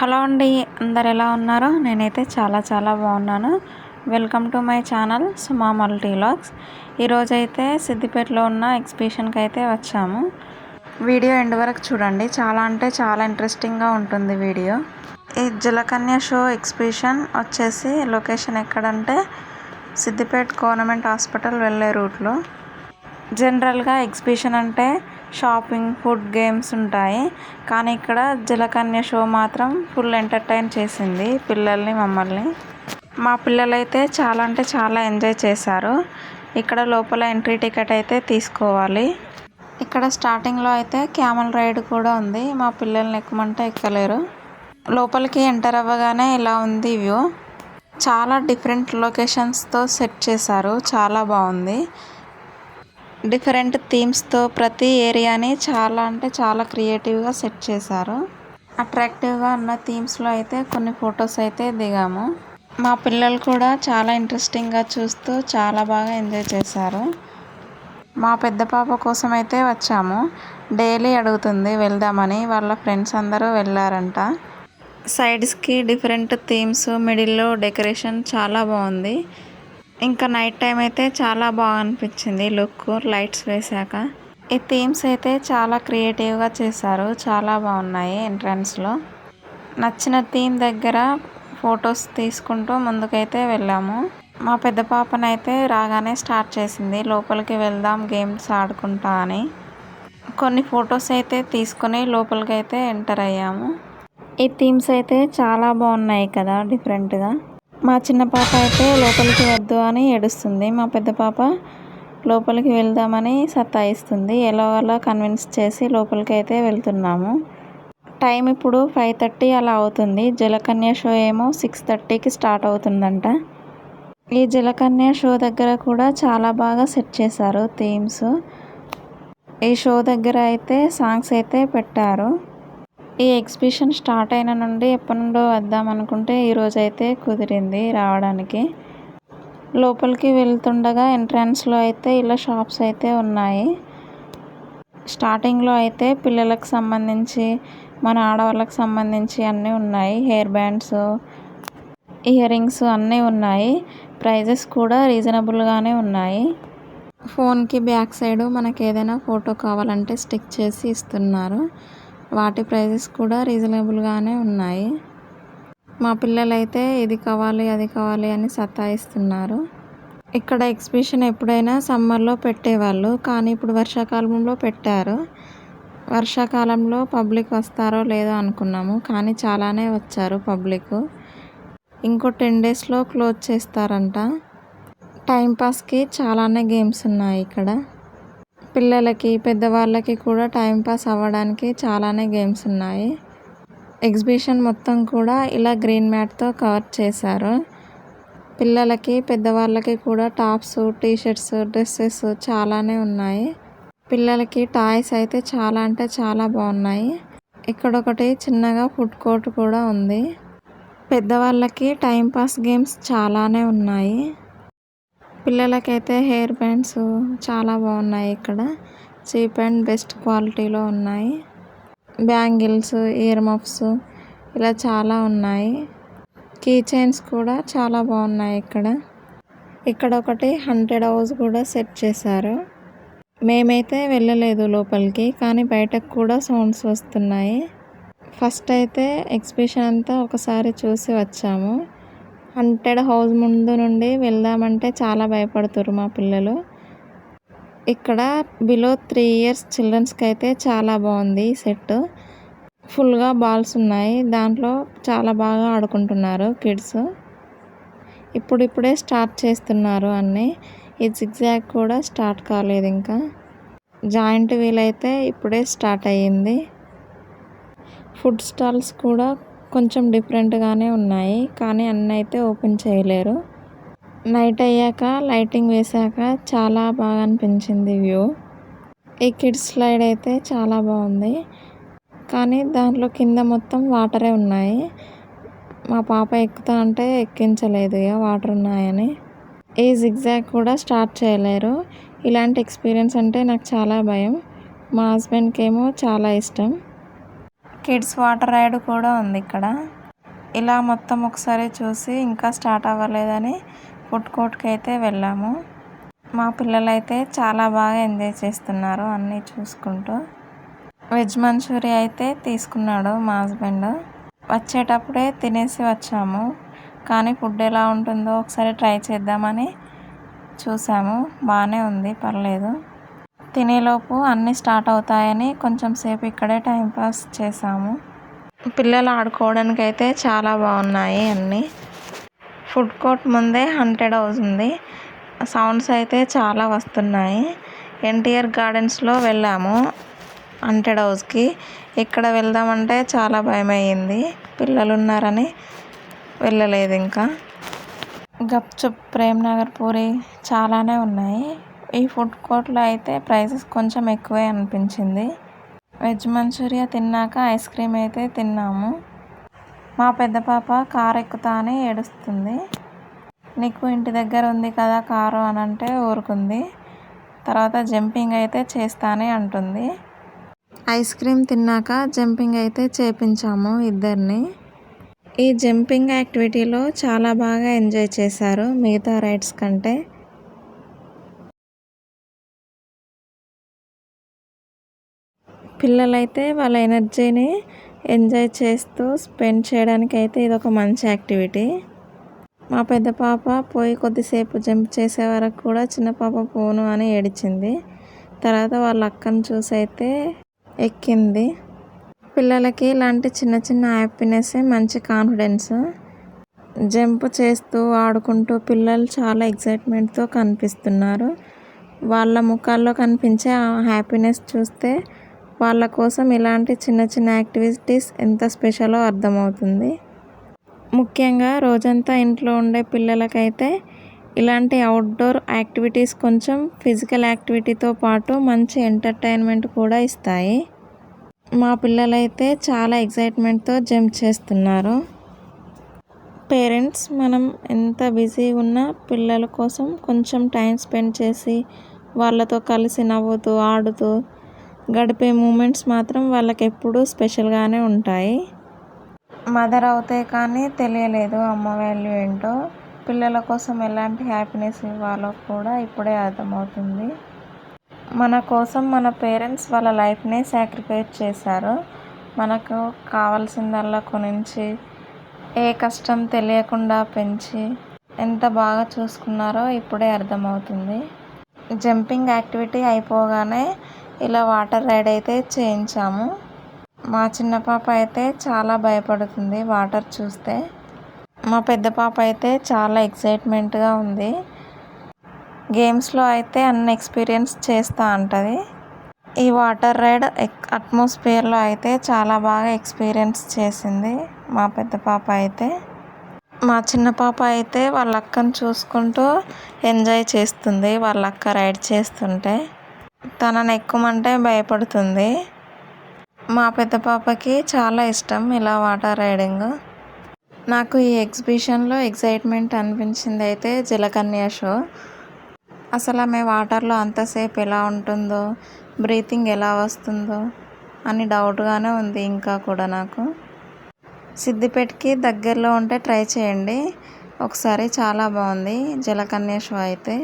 Hello అండి, అందరు ఎలా ఉన్నారు? నేనైతే చాలా బాగున్నాను. Welcome to my channel Suma multi vlogs. ఈరోజైతే సిద్దిపేటలో ఉన్న ఎగ్జిబిషన్కి అయితే వచ్చాము. వీడియో ఎండ్ వరకు చూడండి, చాలా ఇంట్రెస్టింగ్గా ఉంటుంది వీడియో. ఈ జలకన్య షో ఎగ్జిబిషన్ వచ్చేసి లొకేషన్ ఎక్కడంటే సిద్దిపేట గవర్నమెంట్ హాస్పిటల్ వెళ్ళే రూట్లో. జనరల్గా ఎగ్జిబిషన్ అంటే షాపింగ్, ఫుడ్, గేమ్స్ ఉంటాయి. కానీ ఇక్కడ జలకన్య షో మాత్రం ఫుల్ ఎంటర్టైన్ చేసింది పిల్లల్ని, మమ్మల్ని. మా పిల్లలైతే చాలా ఎంజాయ్ చేశారు. ఇక్కడ లోపల ఎంట్రీ టికెట్ అయితే తీసుకోవాలి. ఇక్కడ స్టార్టింగ్లో అయితే క్యామెల్ రైడ్ కూడా ఉంది. మా పిల్లల్ని ఎక్కమంటే ఎక్కలేరు. లోపలికి ఎంటర్ అవ్వగానే ఇలా ఉంది వ్యూ. చాలా డిఫరెంట్ లొకేషన్స్తో సెట్ చేశారు. చాలా బాగుంది. డిఫరెంట్ థీమ్స్తో ప్రతి ఏరియాని చాలా క్రియేటివ్గా సెట్ చేశారు. అట్రాక్టివ్గా ఉన్న థీమ్స్లో అయితే కొన్ని ఫొటోస్ అయితే దిగాము. మా పిల్లలు కూడా చాలా ఇంట్రెస్టింగ్గా చూస్తూ చాలా బాగా ఎంజాయ్ చేశారు. మా పెద్ద పాప కోసం అయితే వచ్చాము. డైలీ అడుగుతుంది వెళ్దామని. వాళ్ళ ఫ్రెండ్స్ అందరూ వెళ్ళారంట. సైడ్స్కి డిఫరెంట్ థీమ్స్, మిడిల్లో డెకరేషన్ చాలా బాగుంది. ఇంకా నైట్ టైం అయితే చాలా బాగా అనిపించింది లుక్, లైట్స్ వేసాక. ఈ థీమ్స్ అయితే చాలా క్రియేటివ్గా చేశారు. చాలా బాగున్నాయి. ఎంట్రన్స్లో నచ్చిన థీమ్ దగ్గర ఫొటోస్ తీసుకుంటూ ముందుకైతే వెళ్ళాము. మా పెద్ద పాపనైతే రాగానే స్టార్ట్ చేసింది లోపలికి వెళ్దాం, గేమ్స్ ఆడుకుంటా అని. కొన్ని ఫొటోస్ అయితే తీసుకుని లోపలికి అయితే ఎంటర్ అయ్యాము. ఈ థీమ్స్ అయితే చాలా బాగున్నాయి కదా, డిఫరెంట్గా. మా చిన్న పాప అయితే లోపలికి వద్దు అని ఏడుస్తుంది. మా పెద్ద పాప లోపలికి వెళ్దామని సతాయిస్తుంది. అలా కన్విన్స్ చేసి లోపలికి అయితే వెళ్తున్నాము. టైం ఇప్పుడు 5:30 అలా అవుతుంది. జలకన్య షో ఏమో 6:30కి స్టార్ట్ అవుతుందంట. ఈ జలకన్య షో దగ్గర కూడా చాలా బాగా సెట్ చేశారు థీమ్స్. ఈ షో దగ్గర అయితే సాంగ్స్ అయితే పెట్టారు. ఈ ఎగ్జిబిషన్ స్టార్ట్ అయిన నుండి ఎప్పటి నుండో వద్దాం అనుకుంటే ఈరోజైతే కుదిరింది రావడానికి. లోపలికి వెళ్తుండగా ఎంట్రన్స్లో అయితే ఇలా షాప్స్ అయితే ఉన్నాయి. స్టార్టింగ్లో అయితే పిల్లలకు సంబంధించి, మన ఆడవాళ్ళకి సంబంధించి అన్నీ ఉన్నాయి. హెయిర్ బ్యాండ్స్, ఇయర్ రింగ్స్ అన్నీ ఉన్నాయి. ప్రైజెస్ కూడా రీజనబుల్గానే ఉన్నాయి. ఫోన్కి బ్యాక్ సైడ్ మనకి ఏదైనా ఫోటో కావాలంటే స్టిక్ చేసి ఇస్తున్నారు. వాటి ప్రైజెస్ కూడా రీజనబుల్గానే ఉన్నాయి. మా పిల్లలైతే ఇది కావాలి, అది కావాలి అని సతాయిస్తున్నారు. ఇక్కడ ఎగ్జిబిషన్ ఎప్పుడైనా సమ్మర్లో పెట్టేవాళ్ళు, కానీ ఇప్పుడు వర్షాకాలంలో పెట్టారు. వర్షాకాలంలో పబ్లిక్ వస్తారో లేదో అనుకున్నాము, కానీ చాలానే వచ్చారు పబ్లిక్. ఇంకో 10 డేస్లో క్లోజ్ చేస్తారంట. టైంపాస్కి చాలానే గేమ్స్ ఉన్నాయి ఇక్కడ. పిల్లలకి, పెద్దవాళ్ళకి కూడా టైంపాస్ అవ్వడానికి చాలానే గేమ్స్ ఉన్నాయి. ఎగ్జిబిషన్ మొత్తం కూడా ఇలా గ్రీన్ మ్యాట్తో కవర్ చేశారు. పిల్లలకి, పెద్దవాళ్ళకి కూడా టాప్స్, టీషర్ట్స్, డ్రెస్సెస్ చాలానే ఉన్నాయి. పిల్లలకి టాయ్స్ అయితే చాలా బాగున్నాయి. ఇక్కడ ఒకటి చిన్నగా ఫుడ్ కోర్ట్ కూడా ఉంది. పెద్దవాళ్ళకి టైంపాస్ గేమ్స్ చాలానే ఉన్నాయి. పిల్లలకైతే హెయిర్ బ్యాండ్స్ చాలా బాగున్నాయి. ఇక్కడ చీప్ అండ్ బెస్ట్ క్వాలిటీలో ఉన్నాయి. బ్యాంగిల్స్, ఇయర్ మఫ్స్ ఇలా చాలా ఉన్నాయి. కీ చైన్స్ కూడా చాలా బాగున్నాయి. ఇక్కడ ఒకటి హంటెడ్ హౌస్ కూడా సెట్ చేశారు. మేమైతే వెళ్ళలేదు లోపలికి, కానీ బయటకు కూడా సౌండ్స్ వస్తున్నాయి. ఫస్ట్ అయితే ఎగ్జిబిషన్ అంతా ఒకసారి చూసి వచ్చాము. హంటెడ్ హౌస్ ముందు నుండి వెళ్దామంటే చాలా భయపడుతున్నారు మా పిల్లలు. ఇక్కడ బిలో 3 years చిల్డ్రన్స్కి అయితే చాలా బాగుంది సెట్. ఫుల్గా బాల్స్ ఉన్నాయి. దాంట్లో చాలా బాగా ఆడుకుంటున్నారు కిడ్స్. ఇప్పుడిప్పుడే స్టార్ట్ చేస్తున్నారు అన్నీ. ఈ జిగ్జాగ్ కూడా స్టార్ట్ కాలేదు ఇంకా. జాయింట్ వీల్ అయితే ఇప్పుడే స్టార్ట్ అయ్యింది. ఫుడ్ స్టాల్స్ కూడా కొంచెం డిఫరెంట్గానే ఉన్నాయి, కానీ అన్నీ అయితే ఓపెన్ చేయలేరు. నైట్ అయ్యాక లైటింగ్ వేశాక చాలా బాగా అనిపించింది వ్యూ. ఈ కిడ్స్ స్లైడ్ అయితే చాలా బాగుంది, కానీ దాంట్లో కింద మొత్తం వాటరే ఉన్నాయి. మా పాప ఎక్కుతా అంటే ఎక్కించలేదు ఇక వాటర్ ఉన్నాయని. ఈ జిగ్జాగ్ కూడా స్టార్ట్ చేయలేరు. ఇలాంటి ఎక్స్పీరియన్స్ అంటే నాకు చాలా భయం. మా హస్బెండ్కి ఏమో చాలా ఇష్టం. కిడ్స్ వాటర్ రైడ్ కూడా ఉంది ఇక్కడ. ఇలా మొత్తం ఒకసారి చూసి ఇంకా స్టార్ట్ అవ్వలేదని ఫుడ్ కోర్ట్కి అయితే వెళ్ళాము. మా పిల్లలైతే చాలా బాగా ఎంజాయ్ చేస్తున్నారు అన్నీ చూసుకుంటూ. వెజ్ మంచూరియా అయితే తీసుకున్నాడు మా హస్బెండ్. వచ్చేటప్పుడే తినేసి వచ్చాము, కానీ ఫుడ్ ఎలా ఉంటుందో ఒకసారి ట్రై చేద్దామని చూసాము. బాగానే ఉంది, పర్లేదు. తినేలోపు అన్నీ స్టార్ట్ అవుతాయని కొంచెం సేపు ఇక్కడే టైంపాస్ చేసాము. పిల్లలు ఆడుకోవడానికి అయితే చాలా బాగున్నాయి అన్నీ. ఫుడ్ కోర్ట్ ముందే హంటెడ్ హౌస్ ఉంది. సౌండ్స్ అయితే చాలా వస్తున్నాయి. ఎన్టీఆర్ గార్డెన్స్లో వెళ్ళాము హంటెడ్ హౌస్కి. ఇక్కడ వెళ్దామంటే చాలా భయం అయ్యింది, పిల్లలు ఉన్నారని వెళ్ళలేదు. ఇంకా గప్చుప్, ప్రేమ్ నగర్ పూరి చాలానే ఉన్నాయి. ఈ ఫుడ్ కోర్ట్లో అయితే ప్రైసెస్ కొంచెం ఎక్కువే అనిపించింది. వెజ్ మంచూరియా తిన్నాక ఐస్ క్రీమ్ అయితే తిన్నాము. మా పెద్ద పాప కారు ఎక్కుతా అని ఏడుస్తుంది. నీకు ఇంటి దగ్గర ఉంది కదా కారు అని అంటే ఊరుకుంది. తర్వాత జంపింగ్ అయితే చేస్తానే అంటుంది. ఐస్ క్రీమ్ తిన్నాక జంపింగ్ అయితే చేపించాము ఇద్దరిని. ఈ జంపింగ్ యాక్టివిటీలో చాలా బాగా ఎంజాయ్ చేశారు మిగతా రైడ్స్ కంటే. పిల్లలైతే వాళ్ళ ఎనర్జీని ఎంజాయ్ చేస్తూ స్పెండ్ చేయడానికి అయితే ఇదొక మంచి యాక్టివిటీ. మా పెద్ద పాప పోయి కొద్దిసేపు జంప్ చేసే వరకు కూడా చిన్న పాప పోను అని ఏడిచింది. తర్వాత వాళ్ళ అక్కను చూసి అయితే ఎక్కింది. పిల్లలకి ఇలాంటి చిన్న చిన్న హ్యాపీనెస్ మంచి కాన్ఫిడెన్స్. జంప్ చేస్తూ ఆడుకుంటూ పిల్లలు చాలా ఎక్సైట్మెంట్తో కనిపిస్తున్నారు. వాళ్ళ ముఖాల్లో కనిపించే ఆ హ్యాపీనెస్ చూస్తే వాళ్ళ కోసం ఇలాంటి చిన్న చిన్న యాక్టివిటీస్ ఎంత స్పెషలో అర్థమవుతుంది. ముఖ్యంగా రోజంతా ఇంట్లో ఉండే పిల్లలకైతే ఇలాంటి అవుట్డోర్ యాక్టివిటీస్ కొంచెం ఫిజికల్ యాక్టివిటీతో పాటు మంచి ఎంటర్టైన్మెంట్ కూడా ఇస్తాయి. మా పిల్లలైతే చాలా ఎక్సైట్మెంట్తో జంప్ చేస్తున్నారు. పేరెంట్స్ మనం ఎంత బిజీ ఉన్నా పిల్లల కోసం కొంచెం టైం స్పెండ్ చేసి వాళ్ళతో కలిసి నవ్వుతూ ఆడుతూ గడిపే మూమెంట్స్ మాత్రం వాళ్ళకి ఎప్పుడూ స్పెషల్గానే ఉంటాయి. మదర్ అవుతే కానీ తెలియలేదు అమ్మ వాల్యూ ఏంటో. పిల్లల కోసం ఎలాంటి హ్యాపీనెస్ ఇవ్వాలో కూడా ఇప్పుడే అర్థమవుతుంది. మన కోసం మన పేరెంట్స్ వాళ్ళ లైఫ్నే సాక్రిఫైస్ చేశారు. మనకు కావాల్సిందల్లా కొనించి ఏ కష్టం తెలియకుండా పెంచి ఎంత బాగా చూసుకున్నారో ఇప్పుడే అర్థమవుతుంది. జంపింగ్ యాక్టివిటీ అయిపోగానే ఇలా వాటర్ రైడ్ అయితే చేయించాము. మా చిన్న పాప అయితే చాలా భయపడుతుంది వాటర్ చూస్తే. మా పెద్ద పాప అయితే చాలా ఎక్సైట్మెంట్గా ఉంది. గేమ్స్లో అయితే అన్ని ఎక్స్పీరియన్స్ చేస్తూ ఉంటుంది. ఈ వాటర్ రైడ్ అట్మాస్ఫియర్లో అయితే చాలా బాగా ఎక్స్పీరియన్స్ చేసింది మా పెద్ద పాప అయితే. మా చిన్న పాప అయితే వాళ్ళ అక్కను చూసుకుంటూ ఎంజాయ్ చేస్తుంది. వాళ్ళ అక్క రైడ్ చేస్తుంటే తనని ఎక్కమంటే భయపడుతుంది. మా పెద్ద పాపకి చాలా ఇష్టం ఇలా వాటర్ రైడింగ్. నాకు ఈ ఎగ్జిబిషన్లో ఎక్సైట్మెంట్ అనిపించింది అయితే జలకన్య షో. అసలు ఆమె వాటర్లో అంతసేపు ఎలా ఉంటుందో, బ్రీతింగ్ ఎలా వస్తుందో అని డౌట్గానే ఉంది ఇంకా కూడా నాకు. సిద్దిపేటకి దగ్గరలో ఉంటే ట్రై చేయండి ఒకసారి, చాలా బాగుంది జలకన్య షో అయితే.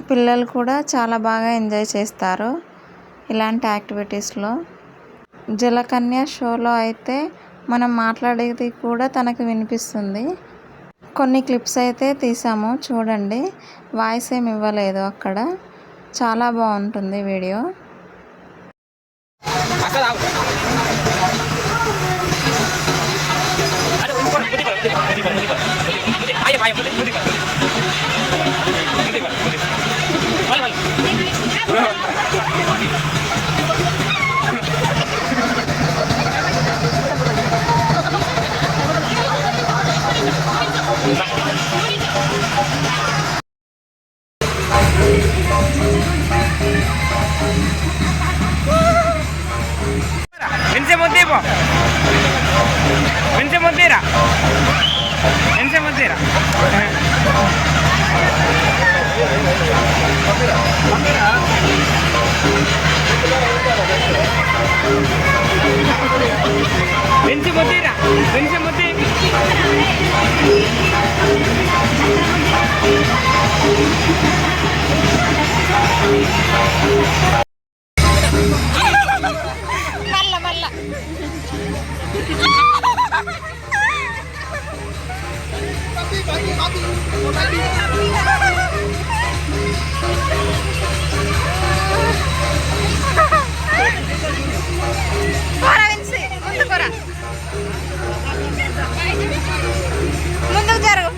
పిల్లలు కూడా చాలా బాగా ఎంజాయ్ చేస్తారు ఇలాంటి యాక్టివిటీస్లో. జలకన్య షోలో అయితే మనం మాట్లాడేది కూడా తనకు వినిపిస్తుంది. కొన్ని క్లిప్స్ అయితే తీసాము చూడండి, వాయిస్ ఏమి ఇవ్వలేదు అక్కడ. చాలా బాగుంటుంది వీడియో. Mentira. వెంచి ముద్దిరా వెంచి ముద్ది మళ్ళా మళ్ళా ముందుకు జరుగు.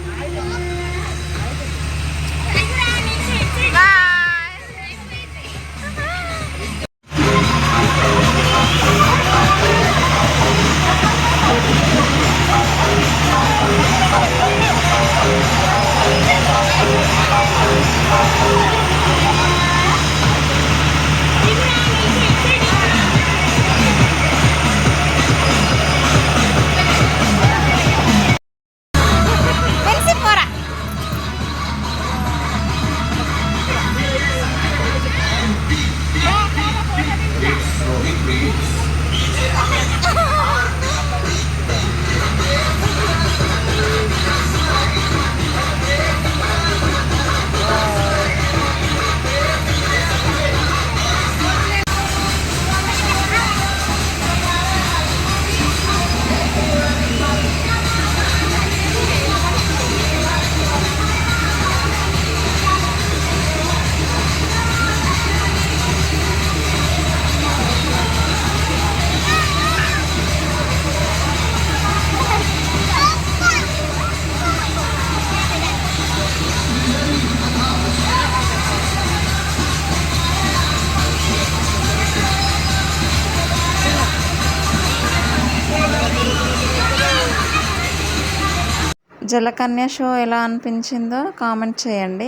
జలకన్య షో ఎలా అనిపించిందో కామెంట్ చేయండి.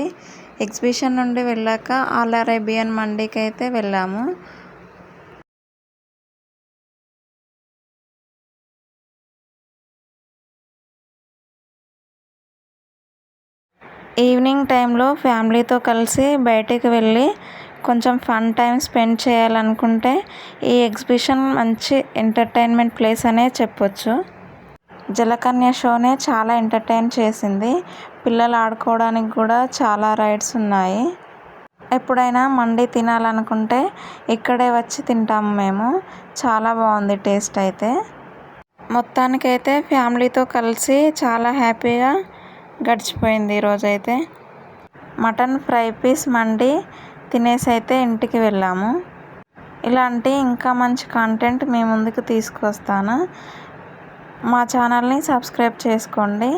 ఎగ్జిబిషన్ నుండి వెళ్ళాక ఆల్ అరేబియన్ మండీకి అయితే వెళ్ళాము. ఈవినింగ్ టైంలో ఫ్యామిలీతో కలిసి బయటికి వెళ్ళి కొంచెం ఫన్ టైం స్పెండ్ చేయాలనుకుంటే ఈ ఎగ్జిబిషన్ మంచి ఎంటర్టైన్మెంట్ ప్లేస్ అనే చెప్పొచ్చు. జలకన్య షోనే చాలా ఎంటర్టైన్ చేసింది. పిల్లలు ఆడుకోవడానికి కూడా చాలా రైడ్స్ ఉన్నాయి. ఎప్పుడైనా మండి తినాలనుకుంటే ఇక్కడే వచ్చి తింటాము మేము. చాలా బాగుంది టేస్ట్ అయితే. మొత్తానికైతే ఫ్యామిలీతో కలిసి చాలా హ్యాపీగా గడిచిపోయింది ఈరోజైతే. మటన్ ఫ్రై పీస్ మండి తినేసి అయితే ఇంటికి వెళ్ళాము. ఇలాంటి ఇంకా మంచి కంటెంట్ మీ ముందుకు తీసుకొస్తాను. మా ఛానల్ని సబ్స్క్రైబ్ చేసుకోండి.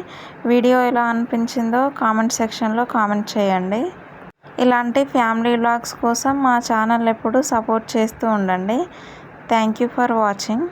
వీడియో ఎలా అనిపించిందో కామెంట్ సెక్షన్లో కామెంట్ చేయండి. ఇలాంటి ఫ్యామిలీ వ్లాగ్స్ కోసం మా ఛానల్ ఎప్పుడు సపోర్ట్ చేస్తూ ఉండండి. Thank you for watching.